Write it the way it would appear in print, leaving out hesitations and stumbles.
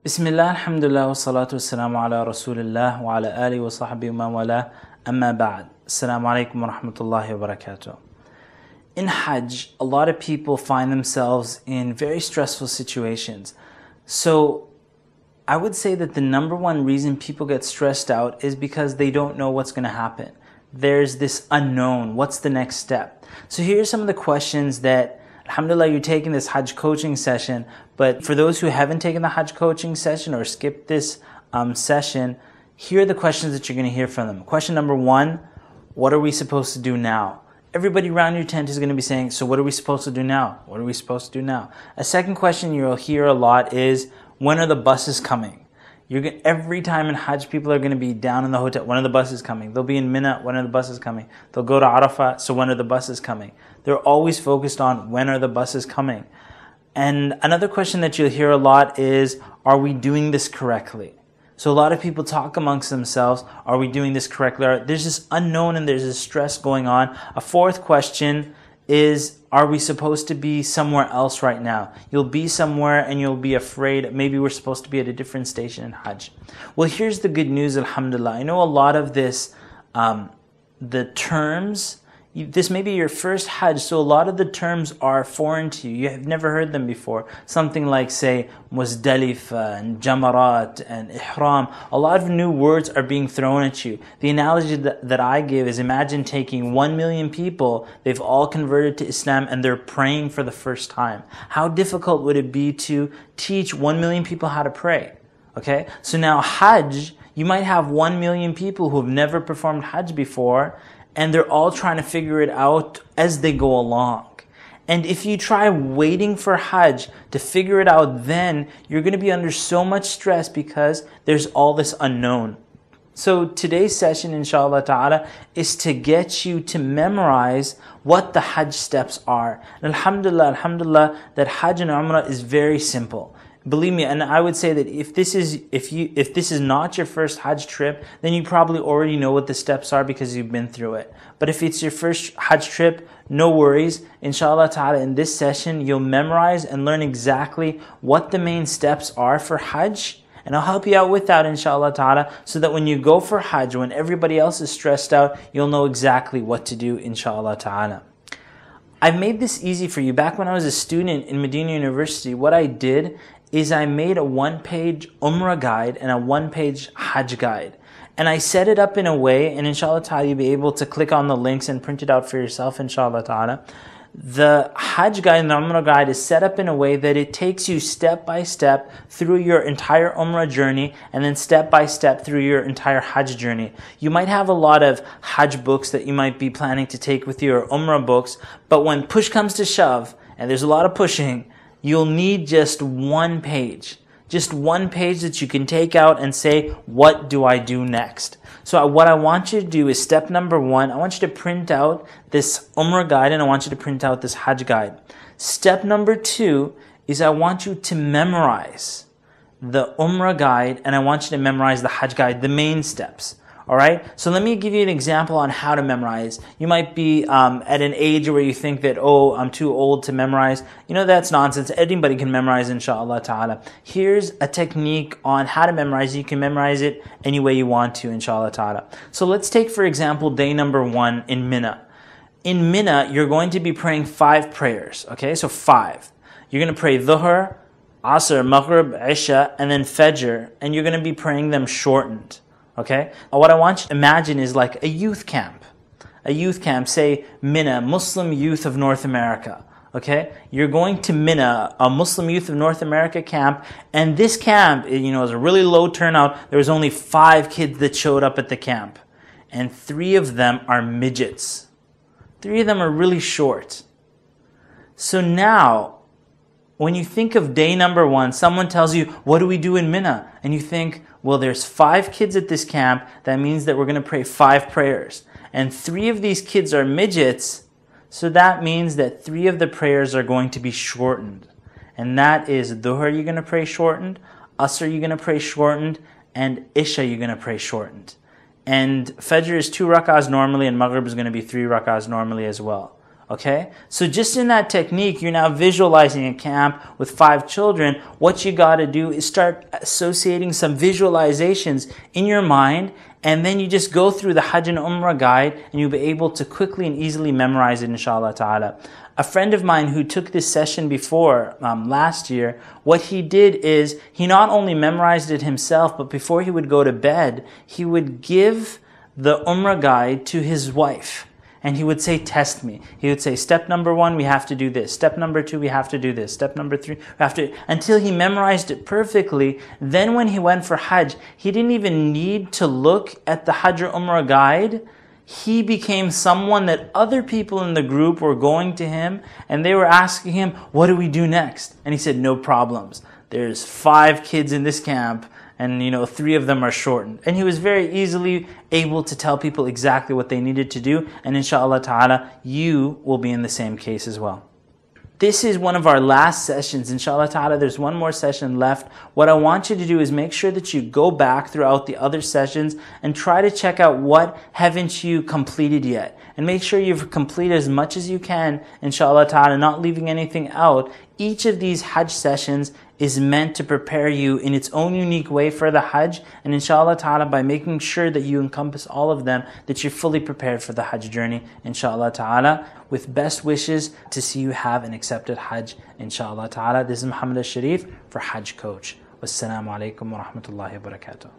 Bismillah, alhamdulillah, wa salatu wassalamu ala rasulillah wa ala alihi wa sahbihi wa man wala, amma ba'd. Assalamu alaikum wa rahmatullahi wa barakatuh. In Hajj, a lot of people find themselves in very stressful situations. So I would say that the number one reason people get stressed out is because they don't know what's going to happen. There's this unknown. What's the next step? So here are some of the questions that, alhamdulillah, you're taking this Hajj coaching session. But for those who haven't taken the Hajj coaching session or skipped this session, here are the questions that you're going to hear from them. Question number one, what are we supposed to do now? Everybody around your tent is going to be saying, so what are we supposed to do now? What are we supposed to do now? A second question you'll hear a lot is, when are the buses coming? Every time in Hajj, people are going to be down in the hotel. When are the buses coming? They'll be in Mina. When are the buses coming? They'll go to Arafah. So when are the buses coming? They're always focused on when are the buses coming. And another question that you'll hear a lot is, are we doing this correctly? So a lot of people talk amongst themselves, are we doing this correctly? There's this unknown and there's this stress going on. A fourth question is, are we supposed to be somewhere else right now? You'll be somewhere and you'll be afraid, maybe we're supposed to be at a different station in Hajj. Well, here's the good news, alhamdulillah. I know a lot of this, the terms, this may be your first Hajj, so a lot of the terms are foreign to you. You have never heard them before. Something like, say, Muzdalifah and Jamarat and Ihram. A lot of new words are being thrown at you. The analogy that I give is, imagine taking 1 million people, they've all converted to Islam and they're praying for the first time. How difficult would it be to teach 1 million people how to pray? Okay? So now Hajj, you might have 1 million people who have never performed Hajj before, and they're all trying to figure it out as they go along. And if you try waiting for Hajj to figure it out, then you're going to be under so much stress because there's all this unknown. So today's session, inshallah ta'ala, is to get you to memorize what the Hajj steps are. And alhamdulillah, that Hajj and Umrah is very simple. Believe me, and I would say that if this is not your first Hajj trip, then you probably already know what the steps are because you've been through it. But if it's your first Hajj trip, no worries. Inshallah ta'ala, in this session, you'll memorize and learn exactly what the main steps are for Hajj. And I'll help you out with that, inshallah ta'ala, so that when you go for Hajj, when everybody else is stressed out, you'll know exactly what to do, inshallah ta'ala. I've made this easy for you. Back when I was a student in Medina University, what I did is I made a one-page Umrah guide and a one-page Hajj guide. And I set it up in a way, and inshallah ta'ala, you'll be able to click on the links and print it out for yourself, inshallah ta'ala. The Hajj guide and the Umrah guide is set up in a way that it takes you step by step through your entire Umrah journey and then step by step through your entire Hajj journey. You might have a lot of Hajj books that you might be planning to take with you, or Umrah books, but when push comes to shove, and there's a lot of pushing, you'll need just one page. Just one page that you can take out and say, what do I do next? So what I want you to do is, step number one, I want you to print out this Umrah guide and I want you to print out this Hajj guide. Step number two is, I want you to memorize the Umrah guide and I want you to memorize the Hajj guide, the main steps. Alright, so let me give you an example on how to memorize. You might be at an age where you think that, oh, I'm too old to memorize. You know, that's nonsense. Anybody can memorize, inshallah ta'ala. Here's a technique on how to memorize. You can memorize it any way you want to, inshallah ta'ala. So let's take, for example, day number 1 in Mina. In Mina, you're going to be praying 5 prayers. Okay, so 5. You're going to pray Dhuhr, Asr, Maghrib, Isha, and then Fajr, and you're going to be praying them shortened. Okay? What I want you to imagine is like a youth camp. A youth camp, say Mina, Muslim Youth of North America. Okay? You're going to Mina, a Muslim Youth of North America camp, and this camp, is a really low turnout. There was only 5 kids that showed up at the camp. And 3 of them are midgets. 3 of them are really short. So now, when you think of day number 1, someone tells you, what do we do in Mina? And you think, well, there's 5 kids at this camp. That means that we're going to pray 5 prayers. And 3 of these kids are midgets. So that means that 3 of the prayers are going to be shortened. And that is Dhuhr, you're going to pray shortened. Asr, you're going to pray shortened. And Isha, you're going to pray shortened. And Fajr is 2 rak'ahs normally, and Maghrib is going to be 3 rak'ahs normally as well. Okay, so just in that technique, you're now visualizing a camp with 5 children. What you got to do is start associating some visualizations in your mind, and then you just go through the Hajj and Umrah guide, and you'll be able to quickly and easily memorize it, inshallah ta'ala. A friend of mine who took this session before last year, what he did is he not only memorized it himself, but before he would go to bed, he would give the Umrah guide to his wife. And he would say, test me. He would say, step number 1, we have to do this. Step number 2, we have to do this. Step number 3, we have to, until he memorized it perfectly. Then when he went for Hajj, he didn't even need to look at the Hajj or Umrah guide. He became someone that other people in the group were going to him and they were asking him, what do we do next? And he said, no problems. There's 5 kids in this camp, and 3 of them are shortened. And he was very easily able to tell people exactly what they needed to do, and inshallah ta'ala, you will be in the same case as well. This is one of our last sessions. Inshallah ta'ala, there's one more session left. What I want you to do is make sure that you go back throughout the other sessions and try to check out what haven't you completed yet. And make sure you've completed as much as you can, inshallah ta'ala, not leaving anything out. Each of these Hajj sessions is meant to prepare you in its own unique way for the Hajj, and inshallah ta'ala, by making sure that you encompass all of them, that you're fully prepared for the Hajj journey, inshallah ta'ala, with best wishes to see you have an accepted Hajj, inshallah ta'ala. This is Muhammad Alshareef for HajjCoach. Wassalamu alaikum wa rahmatullahi wa barakatuh.